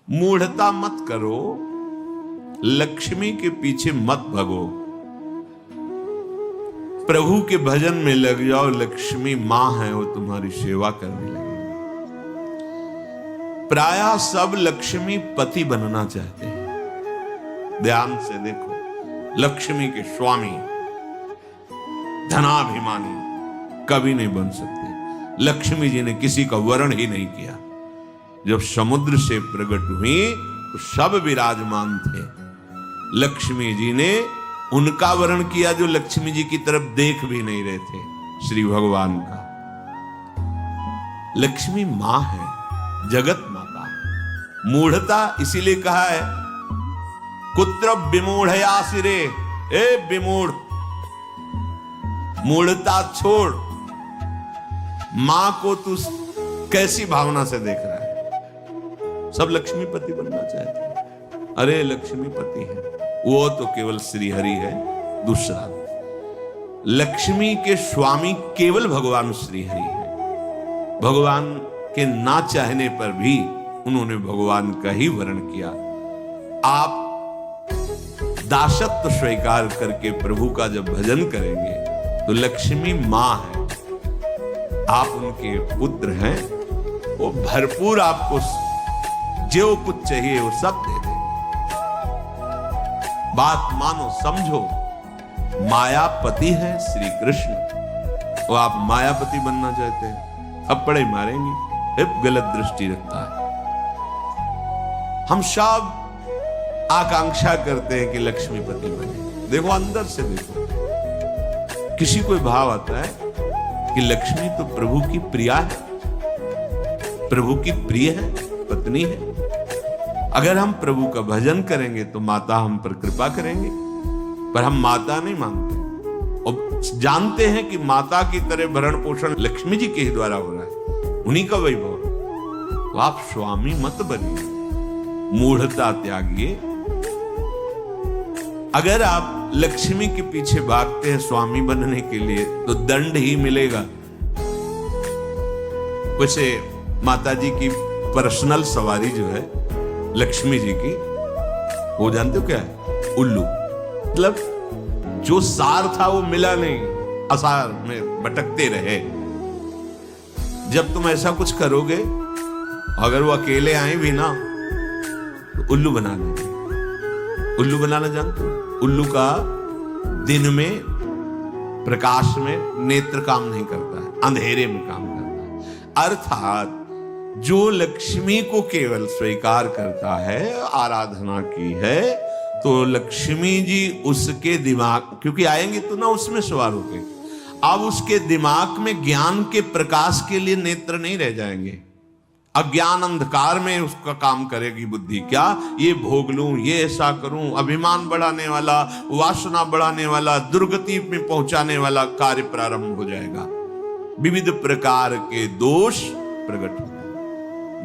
मूढ़ता मत करो, लक्ष्मी के पीछे मत भगो, प्रभु के भजन में लग जाओ। लक्ष्मी मां है, वो तुम्हारी सेवा करने लगेगी। प्रायः सब लक्ष्मी पति बनना चाहते हैं। ध्यान से देखो, लक्ष्मी के स्वामी धनाभिमानी कभी नहीं बन सकते। लक्ष्मी जी ने किसी का वर्ण ही नहीं किया। जब समुद्र से प्रकट हुई तो सब विराजमान थे। लक्ष्मी जी ने उनका वर्ण किया जो लक्ष्मी जी की तरफ देख भी नहीं रहे थे, श्री भगवान का। लक्ष्मी मां है, जगत माता। मूढ़ता इसीलिए कहा है, कुत्र विमूढ़या सिरे, ए विमूढ़, मूढ़ता छोड़। मां को तू कैसी भावना से देख रहा है? सब लक्ष्मीपति बनना चाहते हैं। अरे लक्ष्मीपति है वो तो केवल श्री हरि है। दूसरा, लक्ष्मी के स्वामी केवल भगवान श्री हरि है। भगवान के ना चाहने पर भी उन्होंने भगवान का ही वर्ण किया। आप दासत्व स्वीकार करके प्रभु का जब भजन करेंगे तो लक्ष्मी मां है, आप उनके पुत्र हैं। वो भरपूर आपको जो कुछ चाहिए वो सब दे दे। बात मानो, समझो। मायापति है श्री कृष्ण, वो आप मायापति बनना चाहते हैं, अब पड़े मारेंगे। गलत दृष्टि रखता है। हम सब आकांक्षा करते हैं कि लक्ष्मीपति बने। देखो अंदर से देखो, किसी कोई भाव आता है कि लक्ष्मी तो प्रभु की प्रिया है, प्रभु की प्रिय है, पत्नी है। अगर हम प्रभु का भजन करेंगे तो माता हम पर कृपा करेंगे, पर हम माता नहीं मानते और जानते हैं कि माता की तरह भरण पोषण लक्ष्मी जी के ही द्वारा हो रहा है, उन्हीं का वैभव। तो आप स्वामी मत बनिए, मूढ़ता त्यागिए। अगर आप लक्ष्मी के पीछे भागते हैं स्वामी बनने के लिए तो दंड ही मिलेगा। वैसे माता जी की पर्सनल सवारी जो है लक्ष्मी जी की, वो जानते हो क्या है? उल्लू। मतलब जो सार था वो मिला नहीं, असार में भटकते रहे। जब तुम ऐसा कुछ करोगे, अगर वो अकेले आए भी ना तो उल्लू बना देंगे। उल्लू बनाना जानते हो? उल्लू का दिन में प्रकाश में नेत्र काम नहीं करता है, अंधेरे में काम करता है। अर्थात जो लक्ष्मी को केवल स्वीकार करता है, आराधना की है, तो लक्ष्मी जी उसके दिमाग, क्योंकि आएंगे तो ना उसमें सवार होके, अब उसके दिमाग में ज्ञान के प्रकाश के लिए नेत्र नहीं रह जाएंगे। अज्ञान अंधकार में उसका काम करेगी बुद्धि। क्या ये भोग लूं, ये ऐसा करूं, अभिमान बढ़ाने वाला, वासना बढ़ाने वाला, दुर्गति में पहुंचाने वाला कार्य प्रारंभ हो जाएगा। विविध प्रकार के दोष प्रकट हो।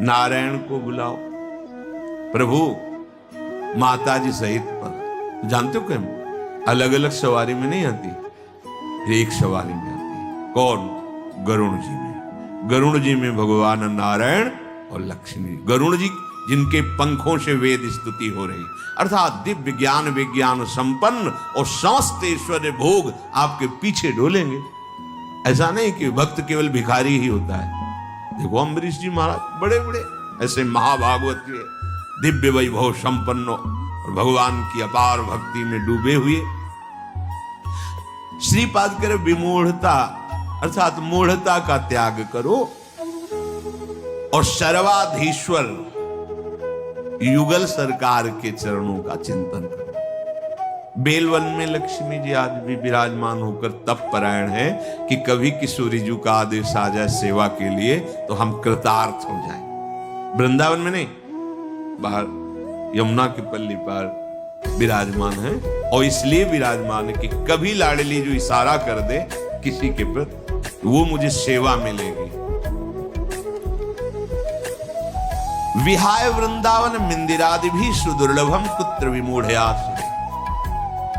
नारायण को बुलाओ, प्रभु माता जी सहित पर, जानते हो क्या अलग अलग सवारी में नहीं आती, एक सवारी में आती है। कौन? गरुण जी में। गरुण जी में भगवान नारायण और लक्ष्मी। गरुण जी जिनके पंखों से वेद स्तुति हो रही, अर्थात दिव्य ज्ञान विज्ञान संपन्न और समस्त ऐश्वर्य भोग आपके पीछे डोलेंगे। ऐसा नहीं कि भक्त केवल भिखारी ही होता है। देखो अम्बरीश जी महाराज बड़े बड़े ऐसे महाभागवत के दिव्य वैभव संपन्न और भगवान की अपार भक्ति में डूबे हुए। श्रीपाद करे विमूढ़ता, अर्थात मूढ़ता का त्याग करो और सर्वाधीश्वर युगल सरकार के चरणों का चिंतन करो। बेलवन में लक्ष्मी जी आज भी विराजमान होकर तप परायण है कि कभी किशोरी जी का आदेश आ जाए सेवा के लिए तो हम कृतार्थ हो जाएं। वृंदावन में नहीं, बाहर यमुना की पल्ली पर विराजमान है। और इसलिए विराजमान है कि कभी लाडली जो इशारा कर दे किसी के प्रति, वो मुझे सेवा मिलेगी। विहाय वृंदावन मिंदिरादि भी सुदुर्लभम कुत्र विमूढ़यास।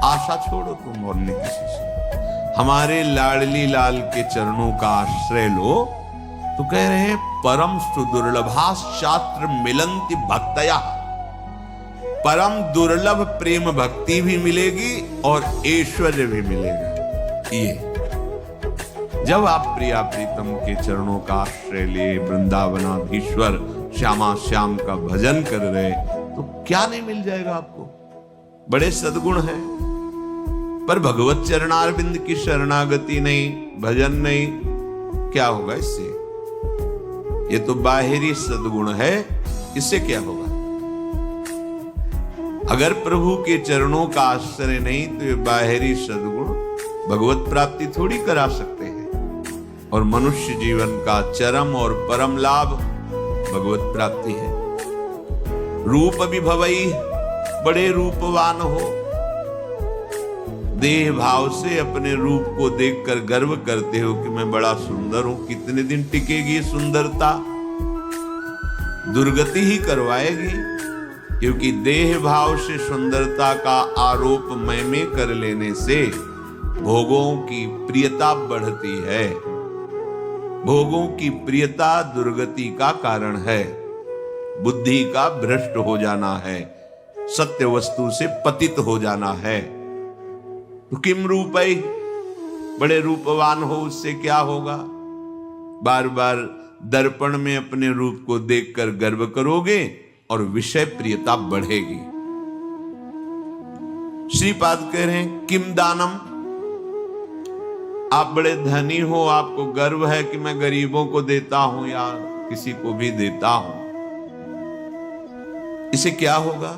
आशा छोड़ो तुम और नहीं किसी से, हमारे लाडली लाल के चरणों का आश्रय लो। तो कह रहे हैं परम सुदुर्लभा शास्त्र मिलंति भक्तया। परम दुर्लभ प्रेम भक्ति भी मिलेगी और ऐश्वर्य भी मिलेगा। ये जब आप प्रिया प्रीतम के चरणों का आश्रय ले वृंदावनाधीश्वर श्यामा श्याम का भजन कर रहे, तो क्या नहीं मिल जाएगा आपको। बड़े सद्गुण हैं, पर भगवत चरणारविंद की शरणागति नहीं, भजन नहीं, क्या होगा इससे। ये तो बाहरी सद्गुण है, इससे क्या होगा। अगर प्रभु के चरणों का आश्रय नहीं तो ये बाहरी सद्गुण भगवत प्राप्ति थोड़ी करा सकते हैं। और मनुष्य जीवन का चरम और परम लाभ भगवत प्राप्ति है। रूप विभवई, बड़े रूपवान हो, देह भाव से अपने रूप को देखकर गर्व करते हो कि मैं बड़ा सुंदर हूं। कितने दिन टिकेगी सुंदरता, दुर्गति ही करवाएगी, क्योंकि देह भाव से सुंदरता का आरोप मैं में कर लेने से भोगों की प्रियता बढ़ती है। भोगों की प्रियता दुर्गति का कारण है, बुद्धि का भ्रष्ट हो जाना है, सत्य वस्तु से पतित हो जाना है। तो किम रूपई, बड़े रूपवान हो, उससे क्या होगा। बार बार दर्पण में अपने रूप को देखकर गर्व करोगे और विषय प्रियता बढ़ेगी। श्रीपाद कह रहे हैं किम दानम, आप बड़े धनी हो, आपको गर्व है कि मैं गरीबों को देता हूं या किसी को भी देता हूं, इसे क्या होगा।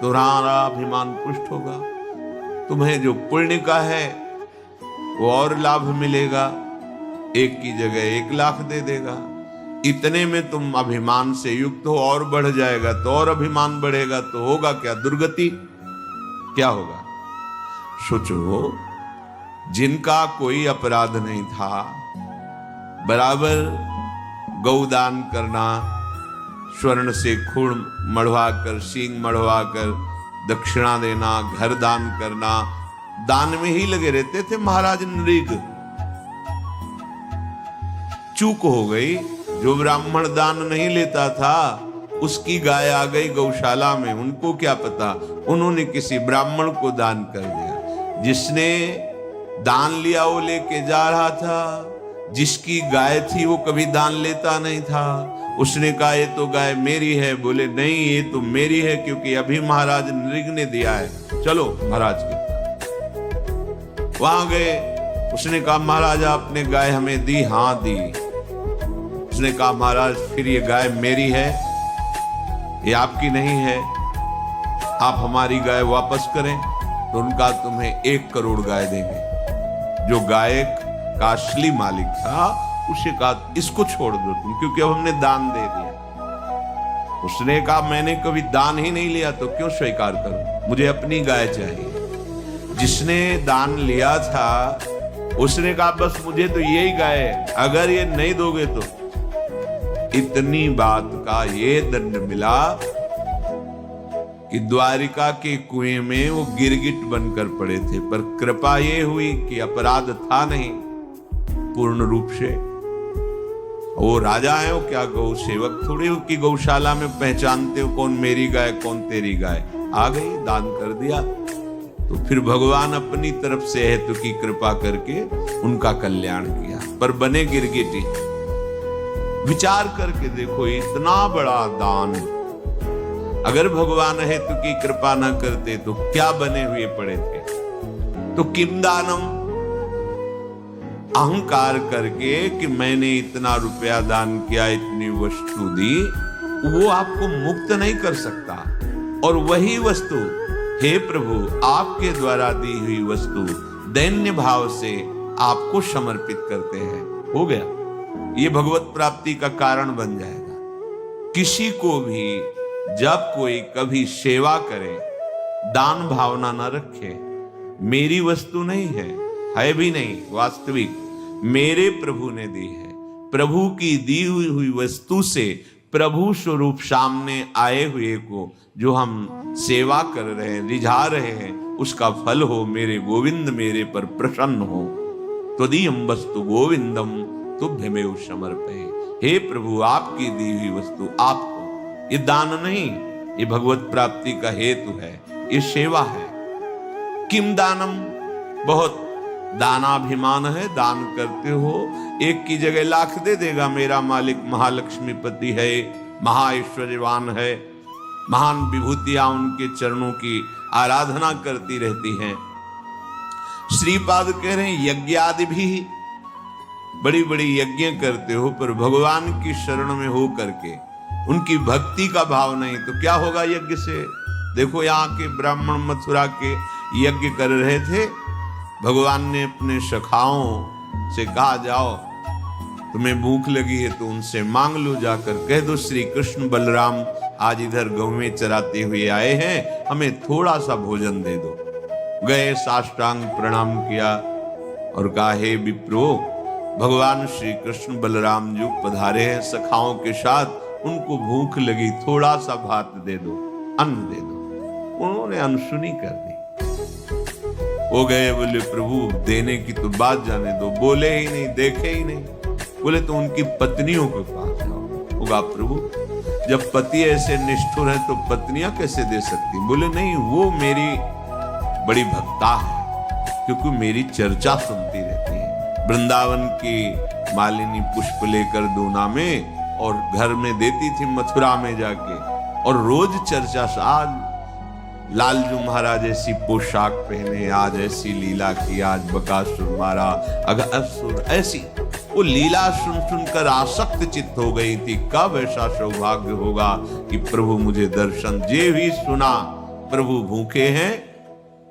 तुम्हारा अभिमान पुष्ट होगा, तुम्हें जो पुण्य का है वो और लाभ मिलेगा, 1 की जगह 1 लाख दे देगा। इतने में तुम अभिमान से युक्त हो, और बढ़ जाएगा तो और अभिमान बढ़ेगा, तो होगा क्या, दुर्गति। क्या होगा, सोचो। जिनका कोई अपराध नहीं था, बराबर गौदान करना, स्वर्ण से खून मढ़वाकर, सींग मढ़वाकर दक्षिणा देना, घर दान करना, दान में ही लगे रहते थे महाराज नृग। चूक हो गई, जो ब्राह्मण दान नहीं लेता था उसकी गाय आ गई गौशाला में, उनको क्या पता, उन्होंने किसी ब्राह्मण को दान कर दिया। जिसने दान लिया वो लेके जा रहा था, जिसकी गाय थी वो कभी दान लेता नहीं था, उसने कहा ये तो गाय मेरी है। बोले नहीं, ये तो मेरी है क्योंकि अभी महाराज नृग ने दिया है, चलो महाराज के। वहां गए, उसने कहा महाराज आपने गाय हमें दी। हाँ दी। उसने कहा महाराज फिर ये गाय मेरी है, ये आपकी नहीं है, आप हमारी गाय वापस करें तो उनका तुम्हें 1 करोड़ गाय देंगे। जो गाय का असली मालिक था उसे कहा इसको छोड़ दो तुम, क्योंकि अब हमने दान दे दिया। उसने कहा मैंने कभी दान ही नहीं लिया तो क्यों स्वीकार करूं, मुझे अपनी गाय चाहिए। जिसने दान लिया था उसने कहा बस मुझे तो यही गाय है, अगर ये नहीं दोगे तो। इतनी बात का ये दंड मिला कि द्वारिका के कुएं में वो गिरगिट बनकर पड़े थे, पर कृपा ये हुई कि अपराध था नहीं पूर्ण रूप से। वो राजा है, वो क्या गौ सेवक थोड़ी हो कि गौशाला में पहचानते हो कौन मेरी गाय कौन तेरी गाय। आ गई, दान कर दिया, तो फिर भगवान अपनी तरफ से हेतु की कृपा करके उनका कल्याण किया, पर बने गिरगिटी। विचार करके देखो, इतना बड़ा दान, अगर भगवान हेतु की कृपा न करते तो क्या बने हुए पड़े थे। तो किम दानम, अहंकार करके कि मैंने इतना रुपया दान किया, इतनी वस्तु दी, वो आपको मुक्त नहीं कर सकता। और वही वस्तु, हे प्रभु आपके द्वारा दी हुई वस्तु दैन्य भाव से आपको समर्पित करते हैं, हो गया, ये भगवत प्राप्ति का कारण बन जाएगा। किसी को भी जब कोई कभी सेवा करे, दान भावना न रखे, मेरी वस्तु नहीं है भी नहीं, वास्तविक मेरे प्रभु ने दी है। प्रभु की दी हुई वस्तु से प्रभु स्वरूप सामने आए हुए को जो हम सेवा कर रहे हैं, रिझा रहे हैं, उसका फल हो मेरे गोविंद मेरे पर प्रसन्न हो। त्वदीयं वस्तु गोविंदम तुभ्यमेव समर्पये। हे प्रभु, आपकी दी हुई वस्तु आपको, ये दान नहीं, ये भगवत प्राप्ति का हेतु है, ये सेवा है। किम दानम, बहुत दानाभिमान है, दान करते हो, एक की जगह लाख दे देगा मेरा मालिक महालक्ष्मीपति है, महाऐश्वर्यवान है, महान विभूतियां उनके चरणों की आराधना करती रहती हैं। श्रीपाद कह रहे हैं यज्ञ आदि भी, बड़ी बड़ी यज्ञ करते हो पर भगवान की शरण में हो करके उनकी भक्ति का भाव नहीं, तो क्या होगा यज्ञ से? देखो यहाँ के ब्राह्मण मथुरा के यज्ञ कर रहे थे, भगवान ने अपने सखाओं से कहा जाओ तुम्हें भूख लगी है तो उनसे मांग लो, जाकर कह दो श्री कृष्ण बलराम आज इधर गौवें चराते हुए आए हैं, हमें थोड़ा सा भोजन दे दो। गए, साष्टांग प्रणाम किया और कहा हे विप्रो, भगवान श्री कृष्ण बलराम जो पधारे हैं सखाओं के साथ, उनको भूख लगी, थोड़ा सा भात दे दो, अन्न दे दो। उन्होंने अनसुनी कर दी। वो गए, बोले प्रभु देने की तो बात जाने दो, बोले ही नहीं, देखे ही नहीं। बोले तो उनकी पत्नियों के पास जाओ। होगा प्रभु, जब पति ऐसे निष्ठुर है तो पत्नियां कैसे दे सकती? बोले नहीं, वो मेरी बड़ी भक्ता है, क्योंकि मेरी चर्चा सुनती रहती है। वृंदावन की मालिनी पुष्प लेकर दूना में और घर में देती थी मथुरा में जाके, और रोज चर्चा। आज लालजू महाराज ऐसी पोशाक पहने, आज ऐसी लीला की, आज बकासुर मारा, अघासुर, ऐसी वो लीला सुन सुनकर आसक्त चित्त हो गई थी। कब ऐसा सौभाग्य होगा कि प्रभु मुझे दर्शन? जे भी सुना प्रभु भूखे हैं,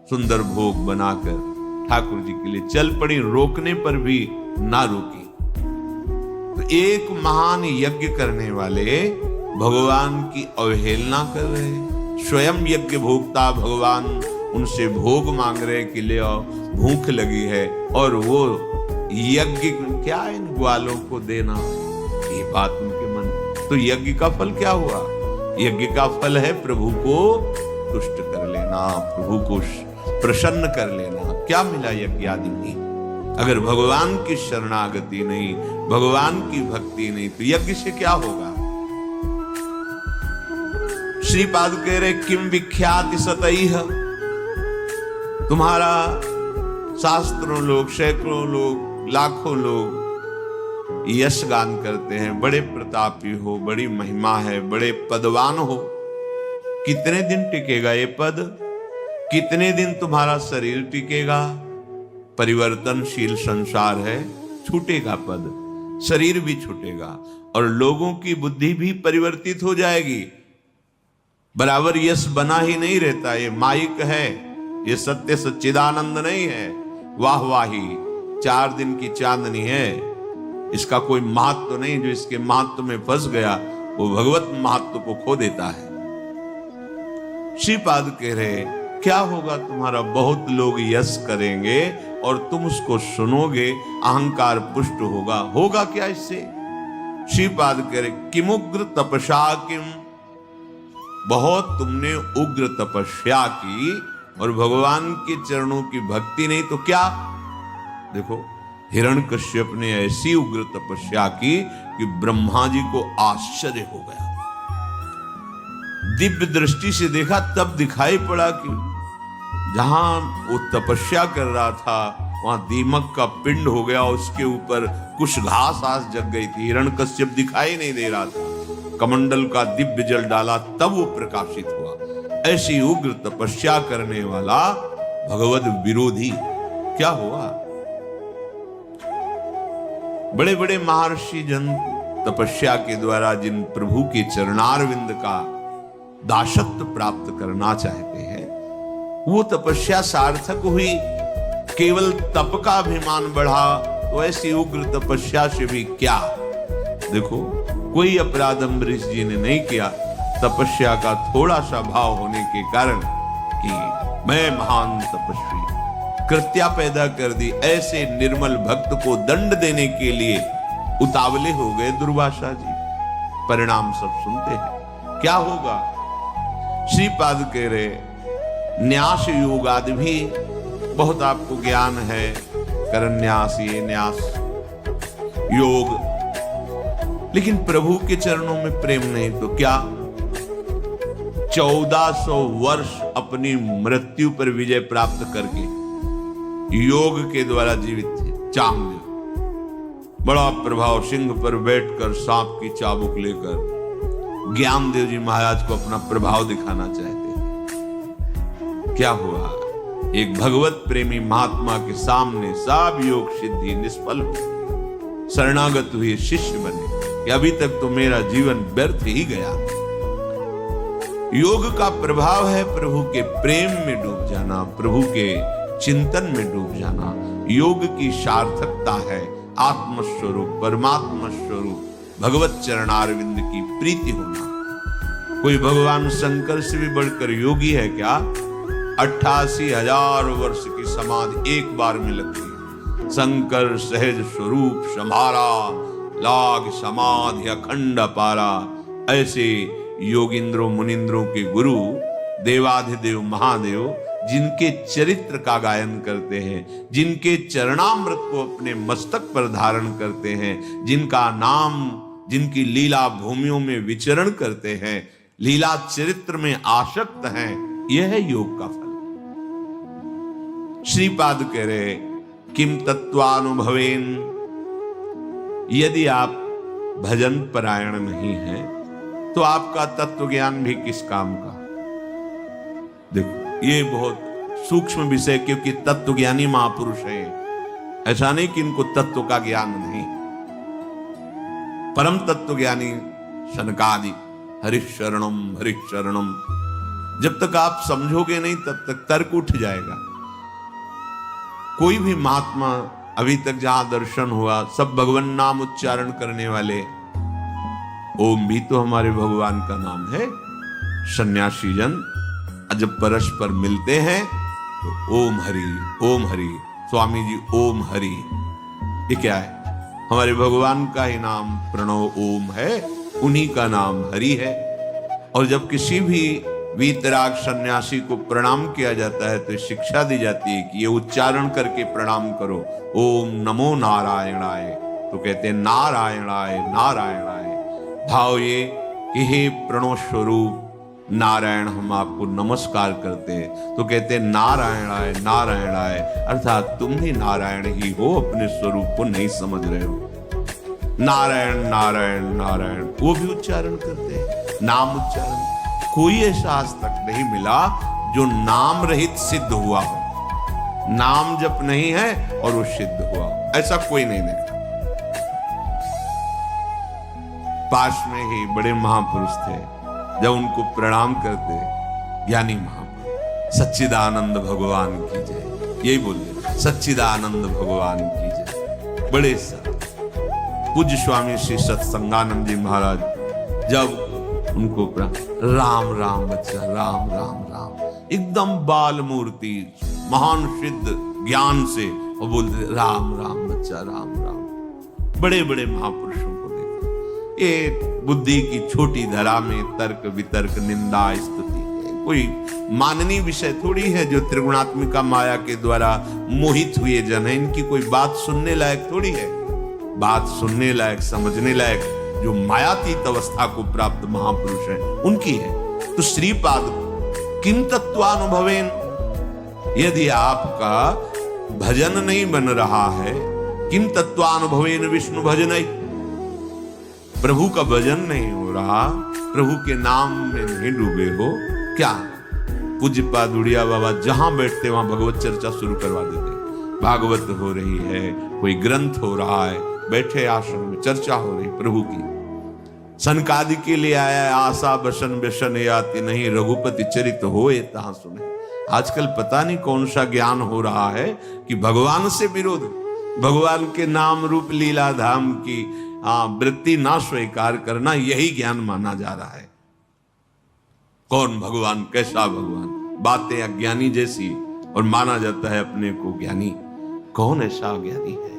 सुंदर भोग बनाकर ठाकुर जी के लिए चल पड़ी, रोकने पर भी ना रुकी। तो एक महान यज्ञ करने वाले भगवान की अवहेलना कर रहे, स्वयं यज्ञ भोक्ता भगवान उनसे भोग मांग रहे कि ले आओ, भूख लगी है, और वो यज्ञ क्या इन ग्वालों को देना, ये बात उनके मन। तो यज्ञ का फल क्या हुआ? यज्ञ का फल है प्रभु को तुष्ट कर लेना, प्रभु को प्रसन्न कर लेना। क्या मिला यज्ञ आदि में? अगर भगवान की शरणागति नहीं, भगवान की भक्ति नहीं, तो यज्ञ से क्या होगा? श्रीपाद कह रहे किम विख्याति सतैह, तुम्हारा शास्त्रों लोग, सैकड़ों लोग, लाखों लोग यश गान करते हैं, बड़े प्रतापी हो, बड़ी महिमा है, बड़े पदवान हो। कितने दिन टिकेगा ये पद? कितने दिन तुम्हारा शरीर टिकेगा? परिवर्तनशील संसार है, छूटेगा पद, शरीर भी छूटेगा और लोगों की बुद्धि भी परिवर्तित हो जाएगी। बराबर यश बना ही नहीं रहता, ये माइक है, ये सत्य सच्चिदानंद नहीं है, वाह वाही 4 दिन की चांदनी है, इसका कोई महत्व नहीं। जो इसके महत्व में फंस गया वो भगवत महत्व को खो देता है। श्रीपाद कह रहे क्या होगा तुम्हारा? बहुत लोग यश करेंगे और तुम उसको सुनोगे, अहंकार पुष्ट होगा। होगा क्या इससे? श्रीपाद कह रहे किमुग्र तपस्या किम, बहुत तुमने उग्र तपस्या की और भगवान के चरणों की भक्ति नहीं, तो क्या? देखो हिरण्यकश्यप ने ऐसी उग्र तपस्या की कि ब्रह्मा जी को आश्चर्य हो गया। दिव्य दृष्टि से देखा तब दिखाई पड़ा कि जहां वो तपस्या कर रहा था वहां दीमक का पिंड हो गया, उसके ऊपर कुछ घास आस जग गई थी। हिरण्यकश्यप दिखाई नहीं दे रहा था, कमंडल का दिव्य जल डाला तब वो प्रकाशित हुआ। ऐसी उग्र तपस्या करने वाला भगवद विरोधी क्या हुआ? बड़े बड़े महर्षि जन तपस्या के द्वारा जिन प्रभु के चरणारविंद का दासत्व प्राप्त करना चाहते हैं, वो तपस्या सार्थक हुई। केवल तप का अभिमान बढ़ा तो ऐसी उग्र तपस्या से भी क्या? देखो कोई अपराध अम्बरीश जी ने नहीं किया, तपस्या का थोड़ा सा भाव होने के कारण कि मैं महान तपस्वी, कृत्या पैदा कर दी। ऐसे निर्मल भक्त को दंड देने के लिए उतावले हो गए दुर्वासा जी। परिणाम सब सुनते हैं। क्या होगा? श्रीपाद कह रहे न्यास योग आदि भी बहुत आपको ज्ञान है, करन्यास, ये न्यास योग, लेकिन प्रभु के चरणों में प्रेम नहीं तो क्या? 1400 वर्ष अपनी मृत्यु पर विजय प्राप्त करके योग के द्वारा जीवित थे। चांगदेव बड़ा प्रभाव, सिंह पर बैठकर सांप की चाबुक लेकर ज्ञानदेव जी महाराज को अपना प्रभाव दिखाना चाहते थे। क्या हुआ? एक भगवत प्रेमी महात्मा के सामने सब योग सिद्धि निष्फल हो, शरणागत हुए शिष्य बने कि अभी तक तो मेरा जीवन व्यर्थ ही गया। योग का प्रभाव है प्रभु के प्रेम में डूब जाना, प्रभु के चिंतन में डूब जाना। योग की सार्थकता है आत्मस्वरूप, परमात्मा स्वरूप भगवत चरणारविंद की प्रीति होना। कोई भगवान शंकर से भी बढ़कर योगी है क्या? 88,000 वर्ष की समाधि एक बार में लग गई। शंकर सहज स्वरूप संभारा, लाग समाधि अखंड पारा। ऐसे योगिंद्रों मुनिंद्रों के गुरु देवाधिदेव महादेव जिनके चरित्र का गायन करते हैं, जिनके चरणामृत को अपने मस्तक पर धारण करते हैं, जिनका नाम, जिनकी लीला भूमियों में विचरण करते हैं, लीला चरित्र में आसक्त हैं, यह है योग का फल। श्रीपाद कह रहे किम तत्वानुभवेन, यदि आप भजन परायण नहीं हैं तो आपका तत्व ज्ञान भी किस काम का? देखो ये बहुत सूक्ष्म विषय, क्योंकि तत्व ज्ञानी महापुरुष है। ऐसा नहीं कि इनको तत्व का ज्ञान नहीं। परम तत्व ज्ञानी शनकादि हरिशरणम हरिशरणम, जब तक आप समझोगे नहीं तब तक तर्क उठ जाएगा। कोई भी महात्मा अभी तक जहां दर्शन हुआ सब भगवान नाम उच्चारण करने वाले। ओम भी तो हमारे भगवान का नाम है। सन्यासी जन जब परस्पर मिलते हैं तो ओम हरि, स्वामी जी ओम हरि, ये क्या है? हमारे भगवान का ही नाम प्रणव ओम है, उन्हीं का नाम हरि है। और जब किसी भी वीतराग सन्यासी को प्रणाम किया जाता है तो शिक्षा दी जाती है कि ये उच्चारण करके प्रणाम करो, ओम नमो नारायणाय। तो कहते हैं नारायणाय नारायणाय, भाव ये कि हे प्रणव स्वरूप नारायण हम आपको नमस्कार करते हैं। तो कहते हैं नारायणाय नारायणाय, अर्थात तुम ही नारायण ही हो, अपने स्वरूप को नहीं समझ रहे हो। नारायण नारायण नारायण, वो भी उच्चारण करते हैं, नाम उच्चारण। कोई ऐसा आज तक नहीं मिला जो नाम रहित सिद्ध हुआ हो। नाम जप नहीं है और वो सिद्ध हुआ हो, ऐसा कोई नहीं देखा। पास में ही बड़े महापुरुष थे, जब उनको प्रणाम करते ज्ञानी महापुरुष सच्चिदानंद भगवान की जय, यही बोलते सच्चिदानंद भगवान की जय। बड़े पूज्य स्वामी श्री सत्संगानंद जी महाराज जब उनको राम राम बच्चा, राम राम राम, एकदम बाल मूर्ति महान सिद्ध ज्ञान से वो बोलते राम राम बच्चा, राम राम। बड़े बड़े महापुरुषों को देखा। ये बुद्धि की छोटी धरा में तर्क वितर्क निंदा स्तुति कोई माननीय विषय थोड़ी है जो त्रिगुणात्मिका माया के द्वारा मोहित हुए जन है। इनकी कोई बात सुनने लायक थोड़ी है। बात सुनने लायक, समझने लायक जो मायातीत अवस्था को प्राप्त महापुरुष हैं उनकी है। तो श्रीपाद किम तत्वानुभवेन, यदि आपका भजन नहीं बन रहा है, किम तत्वानुभवेन विष्णु भजन, प्रभु का भजन नहीं हो रहा, प्रभु के नाम में नहीं डूबे हो, क्या? पूज्यपाद उड़िया बाबा जहां बैठते वहां भगवत चर्चा शुरू करवा देते। भागवत हो रही है, कोई ग्रंथ हो रहा है, बैठे आश्रम में चर्चा हो रही प्रभु की। सनकादि के लिए आया आशा बसन व्यसन याति नहीं, रघुपति चरित होए तहां सुने। आजकल पता नहीं कौन सा ज्ञान हो रहा है कि भगवान से विरोध, भगवान के नाम रूप लीला धाम की वृत्ति ना स्वीकार करना, यही ज्ञान माना जा रहा है। कौन भगवान, कैसा भगवान, बातें अज्ञानी जैसी, और माना जाता है अपने को ज्ञानी। कौन ऐसा ज्ञानी है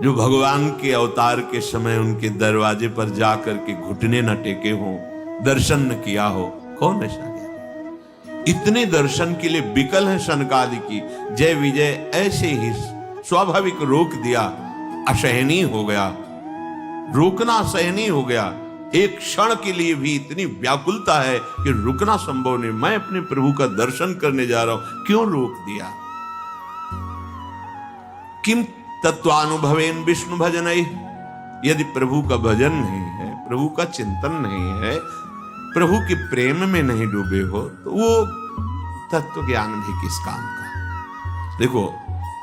जो भगवान के अवतार के समय उनके दरवाजे पर जाकर के घुटने न टेके हो, दर्शन न किया हो? कौन ऐसा ज्ञानी? इतने दर्शन के लिए विकल है सनकादि की जय विजय, ऐसे ही स्वाभाविक रोक दिया, असहनीय हो गया। रोकना सहनीय हो गया। एक क्षण के लिए भी इतनी व्याकुलता है कि रुकना संभव नहीं। मैं अपने प्रभु का दर्शन करने जा रहा हूं, क्यों रोक दिया? किम तत्वानुभवेन विष्णु भजन, यदि प्रभु का भजन नहीं है, प्रभु का चिंतन नहीं है, प्रभु के प्रेम में नहीं डूबे हो, तो वो तत्व ज्ञान भी किस काम का? देखो,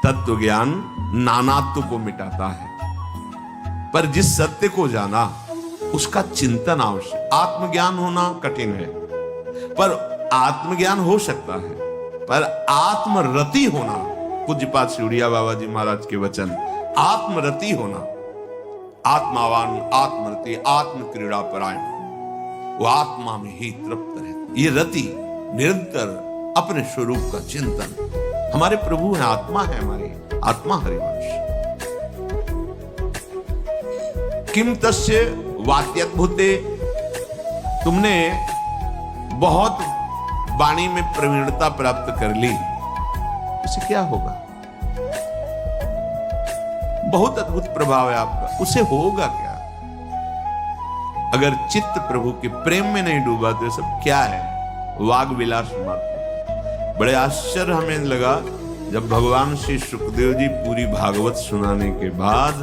तत्व ज्ञान नानात्व को मिटाता है, पर जिस सत्य को जाना उसका चिंतन आवश्यक। आत्मज्ञान होना कठिन है, पर आत्मज्ञान हो सकता है, पर आत्मरति होना, पूज्यपाद सिउड़िया बाबा जी महाराज के वचन, आत्मरति होना, आत्मावान आत्मरति आत्म क्रीड़ा परायण, वो आत्मा में ही तृप्त रहता। ये रति निरंतर अपने स्वरूप का चिंतन। हमारे प्रभु है, आत्मा है, हमारी आत्मा हरिवंश। किम तस्य वाक्यद्भुते, तुमने बहुत वाणी में प्रवीणता प्राप्त कर ली, उसे क्या होगा? बहुत अद्भुत प्रभाव है आपका, उसे होगा क्या? अगर चित्त प्रभु के प्रेम में नहीं डूबा तो सब क्या है? वाग विलास मात्र। बड़े आश्चर्य हमें लगा जब भगवान श्री सुखदेव जी पूरी भागवत सुनाने के बाद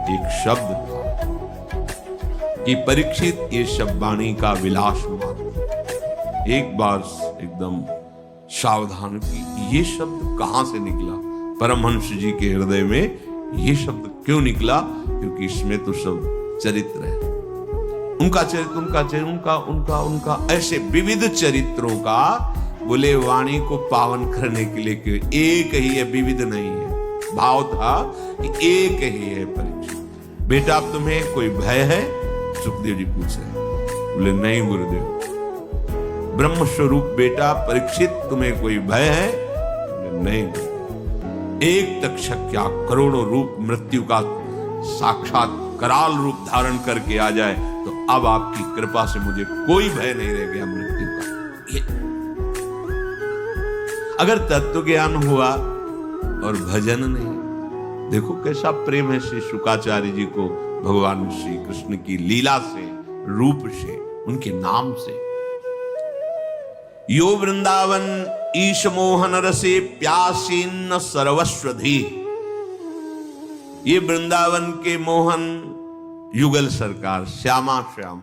एक शब्द था कि परीक्षित, ये शब्द वाणी का विलास मात्र। एक बार एकदम सावधान की, ये शब्द कहां से निकला? परमहंस जी के हृदय में ये शब्द क्यों निकला? क्योंकि इसमें तो सब चरित्र है, उनका चरित्र, उनका चरित्र, उनका उनका उनका ऐसे विविध चरित्रों का। बोले वाणी को पावन करने के लिए क्यों? एक ही है, विविध नहीं है। भाव था कि एक ही है। परीक्षित, बेटा अब तुम्हें कोई भय है? सुखदेव जी पूछ रहे। बोले नहीं गुरुदेव। ब्रह्म स्वरूप बेटा परीक्षित, तुम्हें कोई भय है? बोले नहीं। एक तक्षक क्या करोड़ों रूप मृत्यु का साक्षात कराल रूप धारण करके आ जाए तो अब आपकी कृपा से मुझे कोई भय नहीं रह गया मृत्यु का। ये अगर तत्व ज्ञान हुआ और भजन नहीं, देखो कैसा प्रेम है श्री शुकाचार्य जी को भगवान श्री कृष्ण की लीला से, रूप से, उनके नाम से। यो वृंदावन ईश मोहन रसे प्यासीन सर्वस्वधि, ये वृंदावन के मोहन युगल सरकार श्यामा श्याम,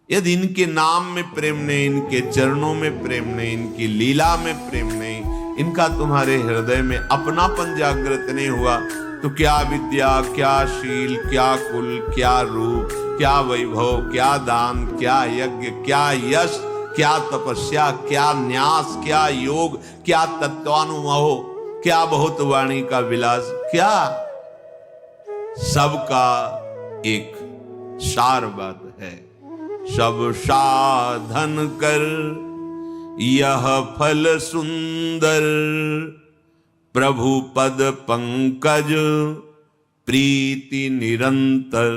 यदि इनके नाम में प्रेम नहीं, इनके चरणों में प्रेम नहीं, इनकी लीला में प्रेम नहीं, इनका तुम्हारे हृदय में अपनापन जागृत नहीं हुआ तो क्या विद्या, क्या शील, क्या कुल, क्या रूप, क्या वैभव, क्या दान, क्या यज्ञ, क्या यश, क्या तपस्या, क्या न्यास, क्या योग, क्या तत्वानुभव, क्या बहुत वाणी का विलास, क्या? सबका एक सार बात है, सब साधन कर यह फल सुंदर, प्रभु पद पंकज प्रीति निरंतर।